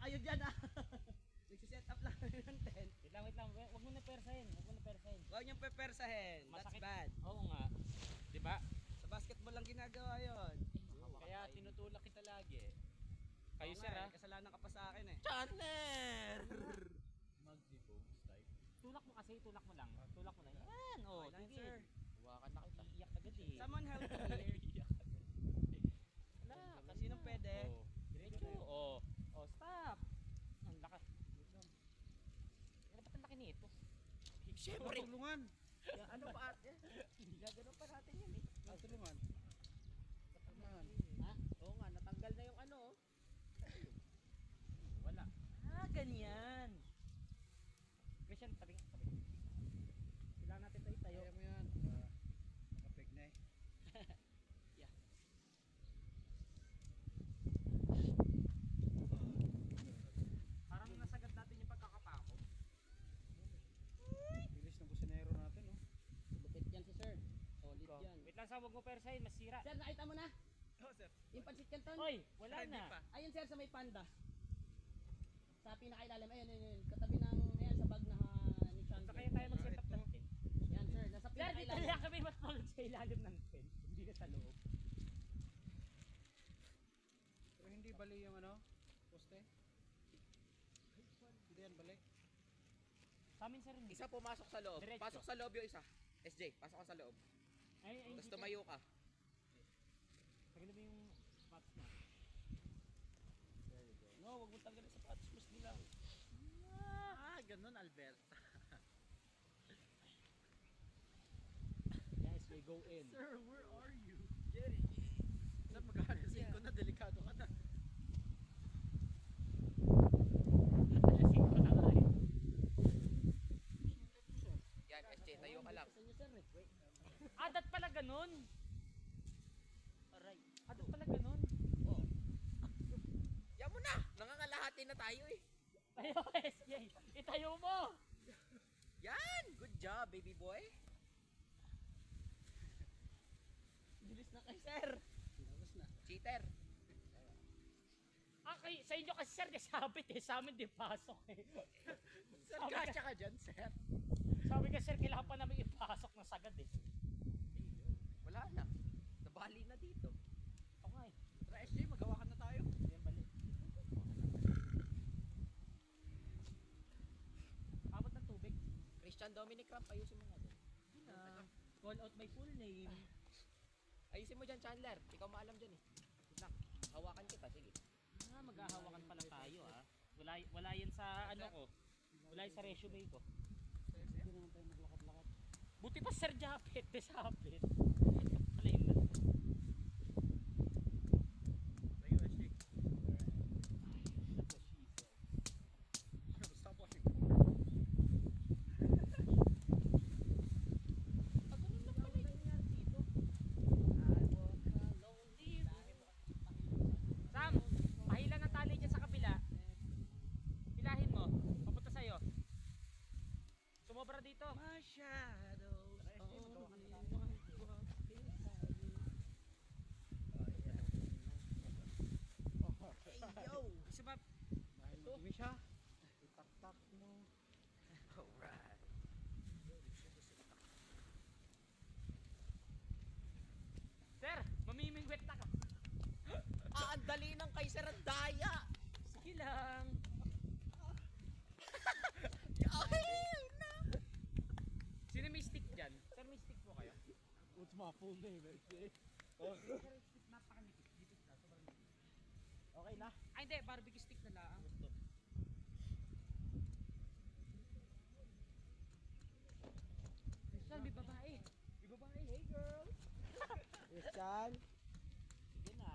kayo dyan ah. Nagsiset up lang kayo ng tent. Wait lang. Huwag mo na persahin. Huwag niyong pepersahin. That's Masakit. bad. Oo nga. Diba? Sa basketball lang ginagawa yon. Kaya tinutulak kita lagi. Kayo Oo sir nga, ha? eh, kasalanan ka pa sa akin eh. Chandler! Tulak mo kasi, tulak mo lang. Tulak mo lang. Yan, oh. Okay lang, Sige. sir. Hawakan na kita. Iiyak agad eh. Someone help me. Wala, Sinong pwede? Oh, diretso. Oh, stop. Ang lakas. Ano ba't ang laki nito? Siyempre! Tulungan. Ano pa ate? Gagano pa natin yan eh. Tulungan. Ha? Oo nga, natanggal na yung ano. Wala. Ganyan. Christian, tabi. Kailangan natin ito itayo. Kaya mo yan. Nakapeg na eh. Yeah. Parang nasagad natin yung pagkakapako. Bilis ng kusinero natin oh. Lupit yan si sir. Solid yan. Wait lang sa wag mo persahin, masira. Sir, nakita mo na? Oh sir. Yung pansit canton? Oy, wala Hindi na. pa. Ayun sir, sa may panda. Sa pinakailalim. Ayun. Katabi ng, ayan, sa bag na ni Sa Chandler. kaya tayo mag-set up ng tent. Yan sir, nasa Sir, dito pinakailalim. lang kami matulog sa ilalim ng tent. Hindi na sa loob. Pero hindi bali yung ano? Poste? Hindi yan bali. Sa amin sir, hindi. Isa pumasok sa loob. Diretso. Pasok sa loob yung isa. SJ, pasok ka sa loob. Ay, Tapos tumayo ka. Tagalan mo yung spots na. No, wag mo tanggalin sa patos. Mas nilang. Ganun Albert. Yes, we go in. Sir, where are you? Jerry. Sir, mag-aalasin ko na. Delikado ka na. Alasin ko na nga eh. Yan, SJ, tayo ka lang. Sa inyo sir eh. Adat pala ganun. Aray. Adat pala ganun. Oh. Yan mo na. Nangangalahati na tayo eh. Tayo, SJ. Itayo mo. Yan! Good job, baby boy. Bilis na kay sir. Bilis na. Cheater. Okay, sa inyo kasi sir, sabit eh. Sa amin di pasok eh. Sir, Sabi kasya ka dyan sir. Sabi ka sir, kailangan pa namin ipasok ng sagad eh. Wala na. Nabali na dito. Okay. Tara SJ, magawa ka na tayo. Yan bali. Abot ng tubig. Christian Dominic Ramp, ayusin mo nga doon. Call out my full name. Ayusin mo dyan, Chandler. Ikaw maalam dyan eh. Good luck. Hawakan kita, sige. Maghahawakan pala tayo ah. Wala yan sa ano ko. Wala yan sa resume ko. Hindi naman tayo maglakad-lakad. Buti pa Sir Japet, desabit. Pala yun na. Tayo SJ. Stop watching. Ganun lang pala yung dito. Sam, pahila ng tali dyan sa kabila. Hilahin mo, papunta sa'yo. Sumobra dito. My shadows only want to walk beside you. Hey, yo! Sumab. Dahil madumi siya, itak-tak mo. Alright. Sir, mamimingwit na ka. Ang dali ng kay Sir ang daya! Sige lang. Ay, na! Sino may stick dyan? Sir, may stick po kayo. What's my full name SJ? Sir, stick napakanipis. Dipis na, sobrang nipis. Okay na. Ay hindi, barbecue stick na lang. Saan, may babae. May babae. Hey girl. Christian. Sige na.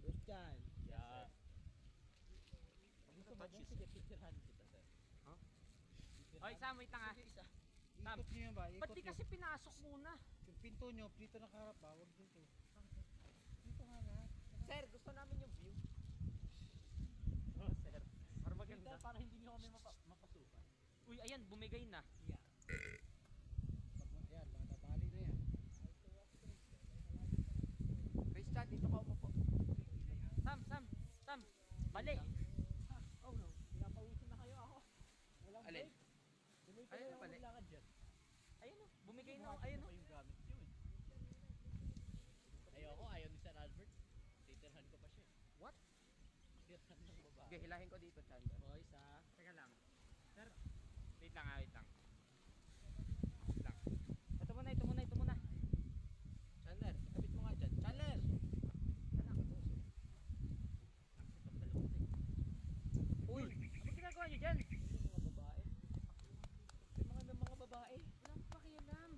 Christian. Yeah. Gusto ba dyan? Sige, picturehan kita sir. Oy, Sam, wait lang ah. Tam. Ikot niyo yan ba? Ba't Ikot di niyo. kasi pinasok muna? Yung pinto nyo, dito nakaharap ba? Huwag dito. Dito nga lahat. Sir, gusto namin yung view. Oh, sir. Para maganda. Para hindi nyo kami mapasukan. Uy, ayan, bumigay na. Yeah. Yan, babali na yan. Christian, dito ka umupo. Sam. Bali. Oh no. What? Biyakan ng babae. Sige, hilahin ko dito, Chandler. Boys ha. Teka lang. Sir, wait lang wait lang. Wait lang. Ito muna, ito muna, ito muna. Chandler, ikabit mo nga dyan. Chandler! Uy! Ano ginagawa niyo dyan? Mga babae. May mga babae. Walang pakialam.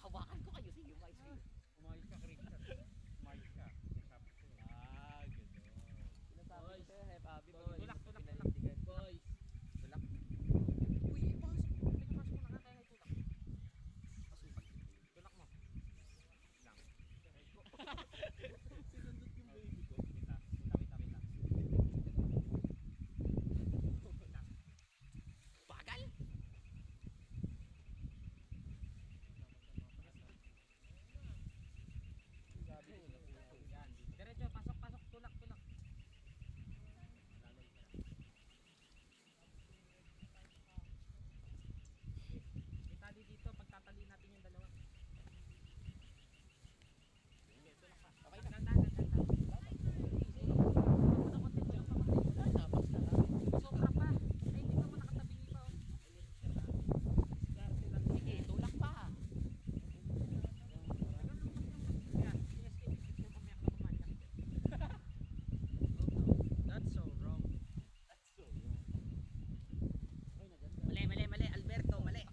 Hawakan ko kayo. Sige, mais kayo. Umayos ka, Christian. Umayos ka. Sabi ko. Gano'n. Sinasabi ko sa'yo, Hep Abi. Tulak, tulak, tulak. Boys. Tulak. Uy, ipasok mo. Pinapasok mo na nga tayo na itulak. Tulak mo. Lang. Sinundot yung baby ko. Wait lang, wait lang, wait lang. Bagal! Sabi ko, Yan. Diretso, pasok, pasok. Tulak, tulak. Itali dito, pagtatali natin yung dalawa. Sige, tulak pa. Okay na. Dandan, dandan, dandan. Sobra pa. Ay, hindi pa mo nakatabingi pa. Oh. Sige, tulak pa. Yan, sige, sige. Mamaya ka na pumanyak. That's so wrong. Ay, naganda. Mali, mali, mali. Alberto, mali.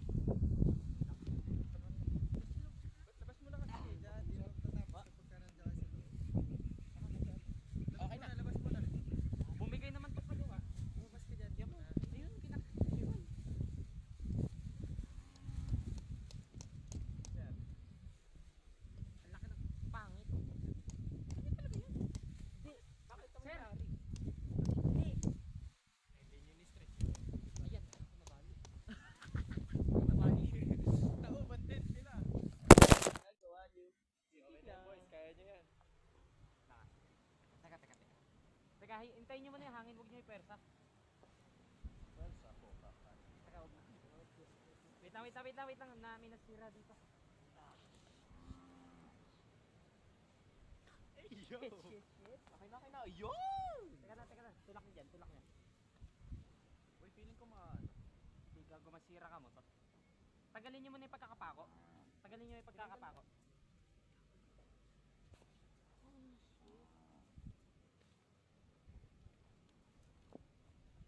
Labas mo na kasi dyan. Di ba tatapos kapag ka nandiyan sa loob? Okay na. Labas mo na. Bumigay naman to kayo ah. Lumabas ka dyan. Yan mo. Ayun, yun. Sir. Ang laki ng pangit. Ano talaga yun? Hindi. Bakit Sir. nangyari? Hindi. Hindi nyo ni-stretch yun. Ayan. Nabali. Tauban din sila. Nagawa niyo. Okay na, boys. Kaya nyo yan. Teka, teka, teka. Teka, hintayin nyo muna yung hangin. Huwag nyo ipersa. Well, sa po, kakay. Teka, huwag mo. Wait lang, wait lang, wait lang, wait lang. May nasira dito. Yo! Shit, shit, shit. Okay na, okay na. Yun! Teka na. Tulak nyo dyan, tulak nyo. Uy, feeling ko maano. Hindi ka gumasira ka mo to. Tagalin nyo muna yung pagkakapako. Tagalin nyo yung pagkakapako.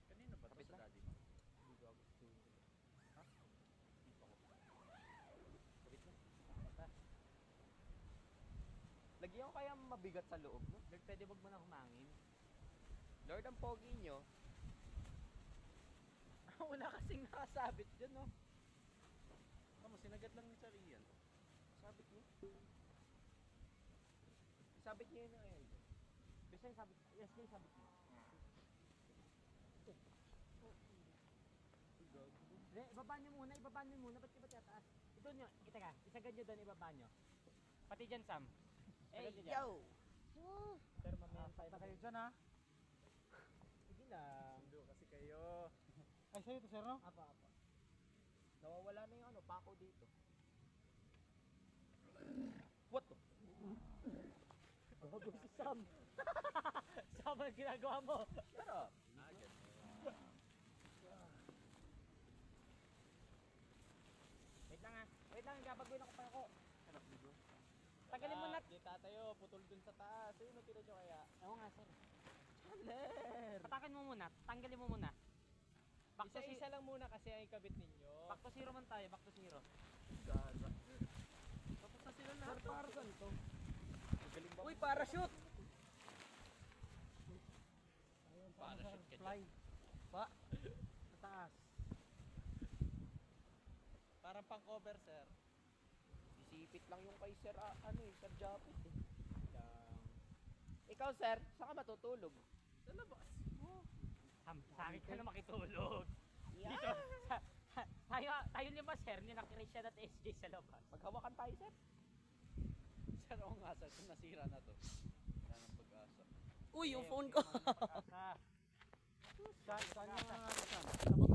Kanino ba Kapit ito sa lang. daddy mo? Hindi ko gusto. Ha? Dito ko. Kapit na. Basta. Lagyan ko kaya mabigat sa loob, no? Lord, pwede wag mo na humangin. Lord, ang pogi nyo. Wala kasing nakasabit dyan, no? Tama, sinagat lang ni Sir Ian. Sabit niyo? Sabit niyo yun na yan. Basta yung sabi, yes, yung sabi ko. Hindi, ibaba nyo muna. Ba't iba tiyataas? Ito nyo, itaka, isagad nyo doon, ibaba nyo. Pati dyan, Sam. Isagad nyo dyan. Pero mamaya pa kayo dyan, ha? Sige lang. Sundo kasi kayo. Ay, sa'yo ito, sir, no? Apa. Nawawala na yung ano, pako dito. What the? Bago si Sam. Sam, ang ginagawa mo. Pero, Wait lang, ha? Wait lang, gabaguin ako pa ako. Tagalin mo na. Di tatayo, putol dun sa taas. Ayun, no, tira nyo kaya. Oo nga, sir. Chandler! Patakin mo muna. Tanggalin mo muna. Back to Isa-isa lang muna kasi ang ikabit ninyo. Back to zero man tayo. Back to zero. Gaza. Tapos na sila lahat. Sir, para saan to? Magaling ba? Uy, parachute! Parachute ka dyan. Fly. Pa. Sa taas. Parang pang cover, sir. Isipit lang yung kay Sir, Sir Japit eh. Ikaw, sir, saan ka matutulog? Sa labas. Sa akin ka na makitulog. Yeah. Dito. Tayo lima, sir. Ni na Christian at SJ sa labas. Maghawakan tayo, sir. Sir, oo nga, sir. Kung nasira na to. Wala nang pag-asa. Uy, yung phone ko. Saan yung mga